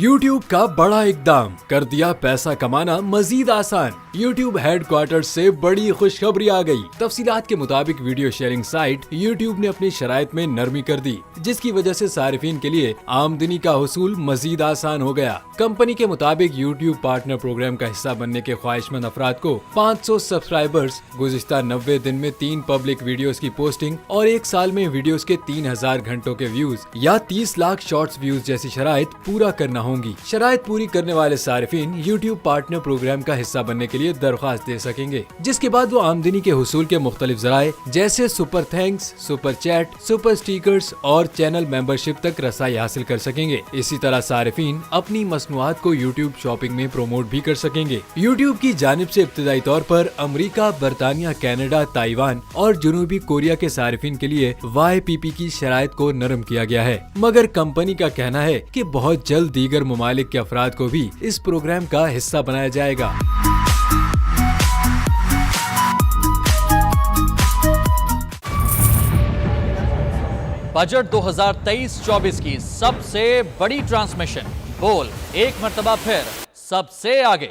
YouTube का बड़ा इकदाम कर दिया पैसा कमाना मजीद आसान। YouTube हेडक्वार्टर से बड़ी खुशखबरी आ गई। तफसीलात के मुताबिक वीडियो शेयरिंग साइट YouTube ने अपनी शराइत में नरमी कर दी, जिसकी वजह से सारिफिन के लिए आमदनी का हुसूल मजीद आसान हो गया। कंपनी के मुताबिक YouTube पार्टनर प्रोग्राम का हिस्सा बनने के ख्वाहिशमंद अफराद को 500 सब्सक्राइबर्स, गुज़िश्ता 90 दिन में 3 पब्लिक वीडियोस की पोस्टिंग और 1 साल में वीडियोस के 3000 घंटों के व्यूज या 30 लाख शॉर्ट्स व्यूज जैसी शराइत पूरा करना होंगी। शराइत पूरी करने वाले सारिफिन YouTube पार्टनर प्रोग्राम का हिस्सा बनने के लिए दरख्वास्त दे सकेंगे, जिसके बाद वो आमदनी के हुसूल के मुख्तलिफ ज़राए जैसे super thanks, super chat, super stickers और चैनल मेंबरशिप तक रसाई हासिल कर सकेंगे। इसी तरह सारिफिन अपनी मसनूआत को YouTube शॉपिंग में प्रोमोट भी कर सकेंगे। YouTube की जानिब से इब्तिदाई तौर पर अमेरिका, बरतानिया, कनाडा, ताइवान और जनूबी कोरिया के सारिफिन के लिए YPP की शराइत को नरम किया गया है, मगर कंपनी का कहना है कि बहुत जल्द दीगर मुमालिक के अफराद को भी इस प्रोग्राम का हिस्सा बनाया जाएगा। बजट 2023-24 की सबसे बड़ी ट्रांसमिशन, बोल एक मर्तबा फिर सबसे आगे।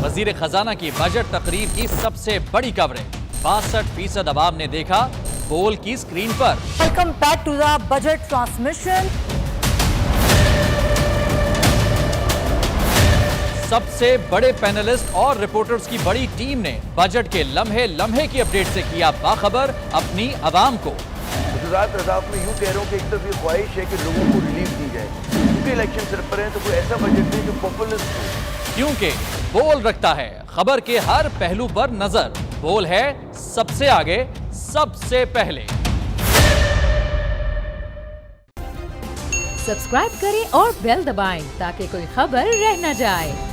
वजीर खजाना की बजट तकरीर की सबसे बड़ी कवरेज 62% अवाम ने देखा बोल की स्क्रीन पर। Welcome back to the budget transmission. सबसे बड़े पैनलिस्ट और रिपोर्टर्स की बड़ी टीम ने बजट के लम्हे लम्हे की अपडेट से किया बाखबर अपनी आवाम को। गुजरात रज़ाक में यूँ कह रहा हूँ कि एक तरफ ये ख्वाहिश है कि लोगों को रिलीफ दी जाए, क्योंकि इलेक्शन सर पर है, तो कोई ऐसा बजट नहीं जो पॉपुलिस्ट हो। क्योंकि बोल रखता है खबर के हर पहलू पर नजर। बोल है सबसे आगे, सबसे पहले। सब्सक्राइब करें और बेल दबाएं ताकि कोई खबर रह न जाए।